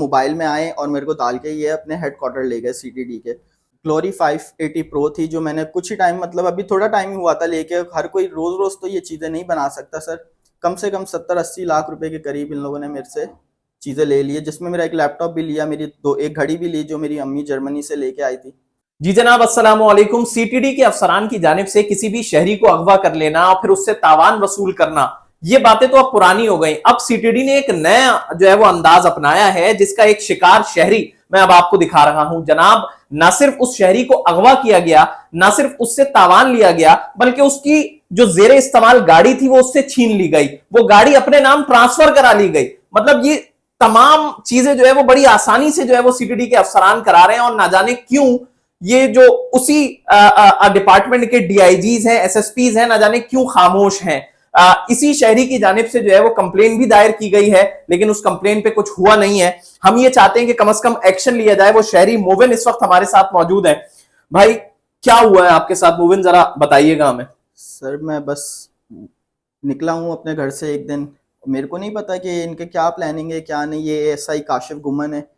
Mobile में आए और मेरे को डाल के ये अपने हेडक्वार्टर ले गए सीटीडी के। ग्लोरी 580 प्रो थी जो मैंने कुछ ही टाइम मतलब अभी थोड़ा टाइम ही हुआ था लेके। हर कोई रोज रोज तो ये चीज़ें नहीं बना सकता सर। कम से कम 70-80 लाख रुपए के करीब इन लोगों ने मेरे से चीज़ें ले ली है, जिसमें मेरा एक लैपटॉप भी लिया, मेरी एक घड़ी भी ली जो मेरी अम्मी जर्मनी से लेके आई थी। जी जनाब, अस्सलाम वालेकुम। सीटीडी के अफसरान की जानिब से किसी भी शहरी को अगवा कर लेना और फिर उससे तावान वसूल करना, ये बातें तो अब पुरानी हो गई। अब सीटीडी ने एक नया जो है वो अंदाज अपनाया है, जिसका एक शिकार शहरी मैं अब आपको दिखा रहा हूं। जनाब, ना सिर्फ उस शहरी को अगवा किया गया, ना सिर्फ उससे तावान लिया गया, बल्कि उसकी जो जेरे इस्तेमाल गाड़ी थी वो उससे छीन ली गई। वो गाड़ी अपने नाम ट्रांसफर करा ली गई। मतलब ये तमाम चीजें जो है वो बड़ी आसानी से जो है वो सीटीडी के अफसरान करा रहे हैं, और ना जाने क्यों ये जो उसी डिपार्टमेंट के डीआईजीज हैं, एसएसपीज हैं, ना जाने क्यों खामोश हैं। इसी शहरी की जानिब से जो है वो कंप्लेन भी दायर की गई है, लेकिन उस कंप्लेन पे कुछ हुआ नहीं है। हम ये चाहते हैं कि कम से कम एक्शन लिया जाए। वो शहरी मोविन इस वक्त हमारे साथ मौजूद है। भाई, क्या हुआ है आपके साथ मोविन, जरा बताइएगा हमें। सर मैं बस निकला हूँ अपने घर से एक दिन, मेरे को नहीं पता कि इनके क्या प्लानिंग है क्या नहीं। ये ऐसा ही काशिफ गुमन है,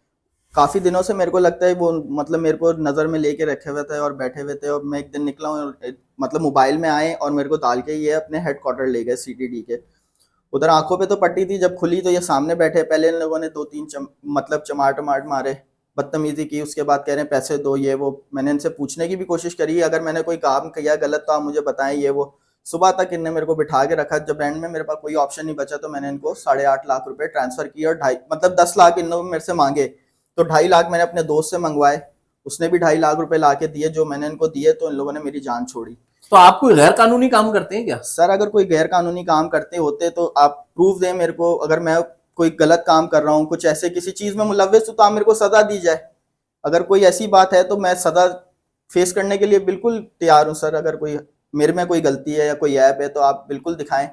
काफ़ी दिनों से मेरे को लगता है वो मतलब मेरे को नज़र में लेके रखे हुए थे और बैठे हुए थे। और मैं एक दिन निकला हूँ, मतलब मोबाइल में आए और मेरे को डाल के ये अपने हेडक्वार्टर ले गए सीटीडी के। उधर आंखों पे तो पट्टी थी, जब खुली तो ये सामने बैठे। पहले इन लोगों ने 2-3 मतलब चमाट टमाट मारे, बदतमीजी की। उसके बाद कह रहे हैं पैसे दो ये वो। मैंने इनसे पूछने की भी कोशिश करी, अगर मैंने कोई काम किया गलत तो आप मुझे बताएं ये वो। सुबह तक इनने मेरे को बिठा के रखा। जब एंड में मेरे पास कोई ऑप्शन नहीं बचा तो मैंने इनको 8.5 लाख रुपए ट्रांसफर किए और ढाई मतलब 10 लाख इन लोगों ने मेरे से मांगे। तो 2.5 लाख मैंने अपने दोस्त से मंगवाए, उसने भी 2.5 लाख रुपए ला के दिए जो मैंने इनको दिए। तो इन लोगों ने मेरी जान छोड़ी। तो आप कोई गैर कानूनी काम करते हैं क्या? सर अगर कोई गैर कानूनी काम करते होते तो आप प्रूफ दें मेरे को। अगर मैं कोई गलत काम कर रहा हूँ, कुछ ऐसे किसी चीज़ में मुलव्विस हूँ, तो आप मेरे को सज़ा दी जाए। अगर कोई ऐसी बात है तो मैं सज़ा फेस करने के लिए बिल्कुल तैयार हूँ सर। अगर कोई मेरे में कोई गलती है या कोई ऐप है तो आप बिल्कुल दिखाएं,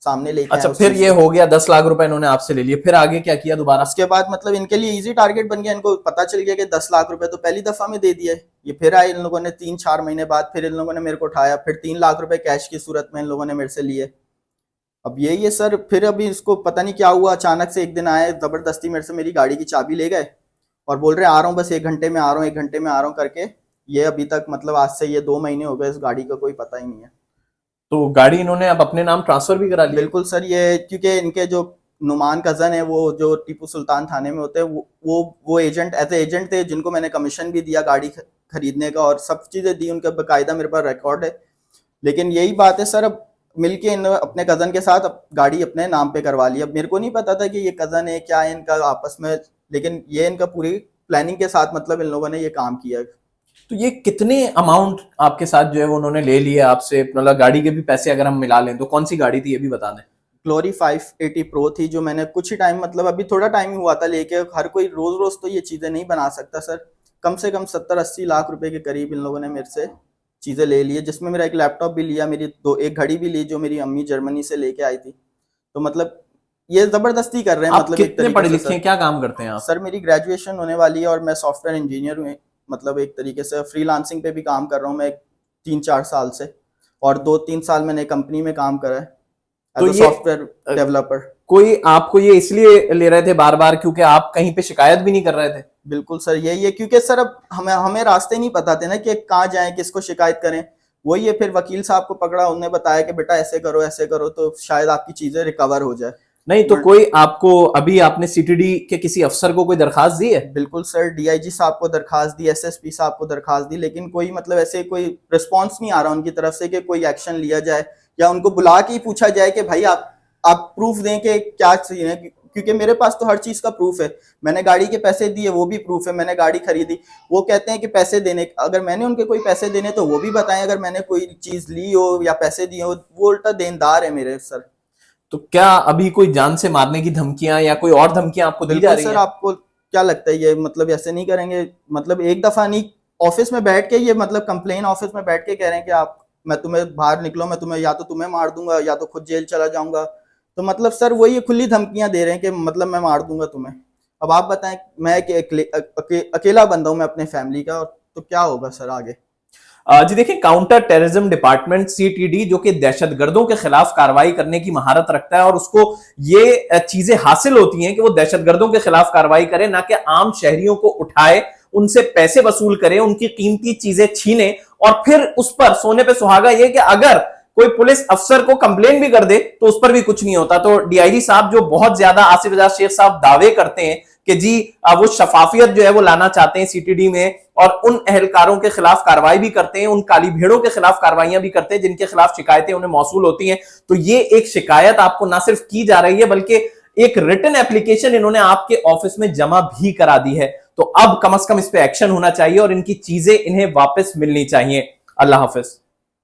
सामने लेके आए अच्छा, उस फिर चीज़ ये को। हो गया 10 लाख रुपए इन्होंने आपसे ले लिए, फिर आगे क्या किया दोबारा? उसके बाद मतलब इनके लिए इजी टारगेट बन गया। इनको पता चल गया कि 10 लाख रुपए तो पहली दफा में दे दिए। ये फिर आए इन लोगों ने 3-4 महीने बाद, फिर इन लोगों ने मेरे को उठाया। फिर 3 लाख रुपए कैश की सूरत में इन लोगों ने मेरे से लिए। अब यही है सर। फिर अभी इसको पता नहीं क्या हुआ, अचानक से एक दिन आए, जबरदस्ती मेरे से मेरी गाड़ी की चाबी ले गए और बोल रहे आ रहा हूँ, बस 1 घंटे में आ रहा हूँ, 1 घंटे में आ रहा हूँ करके। ये अभी तक मतलब आज से ये 2 महीने हो गए, इस गाड़ी का कोई पता ही नहीं है। तो गाड़ी इन्होंने अब अपने नाम ट्रांसफर भी करा ली है? बिल्कुल सर। ये क्योंकि इनके जो नुमान कज़न है वो जो टीपू सुल्तान थाने में होते हैं, वो एजेंट एज एजेंट थे, जिनको मैंने कमीशन भी दिया गाड़ी खरीदने का और सब चीज़ें दी। उनका बाकायदा मेरे पास रिकॉर्ड है। लेकिन यही बात है सर, अब मिलके इन अपने कज़न के साथ अब गाड़ी अपने नाम पे करवा ली। अब मेरे को नहीं पता था कि ये कज़न है क्या है इनका आपस में, लेकिन ये इनका पूरी प्लानिंग के साथ मतलब इन लोगों ने ये काम किया। तो ये कितने अमाउंट आपके साथ जो है वो उन्होंने ले लिए आपसे? मतलब गाड़ी के भी पैसे अगर हम मिला लें तो कौन सी गाड़ी थी ये भी बता दें। ग्लोरी 580 प्रो थी जो मैंने कुछ ही टाइम मतलब अभी थोड़ा टाइम ही हुआ था लेके। हर कोई रोज रोज तो ये चीज़ें नहीं बना सकता सर। कम से कम 70-80 लाख रुपए के करीब इन लोगों ने मेरे से चीज़ें ले ली है, जिसमें मेरा एक लैपटॉप भी लिया, मेरी एक घड़ी भी ली जो मेरी अम्मी जर्मनी से लेके आई थी। तो मतलब ये ज़बरदस्ती कर रहे हैं, आप मतलब एक कितने तरीके पढ़े से लिखे सर। हैं, क्या काम करते हैं आप? सर मेरी ग्रेजुएशन होने वाली है और मैं सॉफ्टवेयर इंजीनियर हूँ। मतलब एक तरीके से फ्रीलांसिंग पे भी काम कर रहा हूँ मैं 3-4 साल से। और 2-3 साल मैंने कंपनी में काम करा है तो एज अ ये सॉफ्टवेयर डेवलपर। कोई आपको ये इसलिए ले रहे थे बार बार क्योंकि आप कहीं पे शिकायत भी नहीं कर रहे थे? बिल्कुल सर यही है, क्योंकि सर अब हमें हमें रास्ते नहीं पता थे ना कि कहाँ जाएं, किसको शिकायत करें। वही है, फिर वकील साहब को पकड़ा, उन्होंने बताया कि बेटा ऐसे करो तो शायद आपकी चीजें रिकवर हो जाए। नहीं तो कोई आपको, अभी आपने सीटीडी के किसी अफसर को कोई दरखास्त दी है? बिल्कुल सर, डीआईजी साहब को दरखास्त दी, एसएसपी साहब को दरखास्त दी, लेकिन कोई मतलब ऐसे कोई रिस्पॉन्स नहीं आ रहा उनकी तरफ से कि कोई एक्शन लिया जाए या उनको बुला के ही पूछा जाए कि भाई आप प्रूफ दें कि क्या चाहिए है। क्योंकि मेरे पास तो हर चीज का प्रूफ है। मैंने गाड़ी के पैसे दिए वो भी प्रूफ है, मैंने गाड़ी खरीदी। वो कहते हैं कि पैसे देने, अगर मैंने उनके कोई पैसे देने तो वो भी बताएं। अगर मैंने कोई चीज ली हो या पैसे दिए हो, वो उल्टा देनदार है मेरे सर। तो क्या अभी कोई जान से मारने की धमकियां या कोई और धमकियां आपको दी जा बिल्कुल रही सर। हैं? आपको क्या लगता है ये मतलब ऐसे नहीं करेंगे? मतलब एक दफा नहीं, ऑफिस में बैठ के ये मतलब कंप्लेन ऑफिस में बैठ के कह रहे हैं कि आप, मैं तुम्हें बाहर निकलो, मैं तुम्हें या तो तुम्हें मार दूंगा या तो खुद जेल चला जाऊंगा। तो मतलब सर वही ये खुली धमकियां दे रहे हैं कि मतलब मैं मार दूंगा तुम्हें। अब आप बताएं, मैं अकेला बंदा हूं मैं अपने फैमिली का, तो क्या होगा सर आगे? जी देखिए, काउंटर टेररिज्म डिपार्टमेंट सीटीडी जो कि दहशतगर्दों के खिलाफ कार्रवाई करने की महारत रखता है और उसको ये चीजें हासिल होती हैं कि वो दहशतगर्दों के खिलाफ कार्रवाई करे, ना कि आम शहरियों को उठाए, उनसे पैसे वसूल करे, उनकी कीमती चीजें छीने और फिर उस पर सोने पे सुहागा ये कि अगर कोई पुलिस अफसर को कंप्लेन भी कर दे तो उस पर भी कुछ नहीं होता। तो डीआईजी साहब जो बहुत ज्यादा आसिफ एजाज शेख साहब दावे करते हैं कि जी वो शफाफियत जो है वो लाना चाहते हैं सीटीडी में और उन अहलकारों के खिलाफ कार्रवाई भी करते हैं, उन काली भेड़ों के खिलाफ कार्रवाइयां भी करते हैं जिनके खिलाफ शिकायतें उन्हें मौसूल होती हैं। तो ये एक शिकायत आपको ना सिर्फ की जा रही है बल्कि एक रिटन एप्लीकेशन इन्होंने आपके ऑफिस में जमा भी करा दी है। तो अब कम से कम इस पे एक्शन होना चाहिए और इनकी चीजें इन्हें वापस मिलनी चाहिए। अल्लाह हाफिज।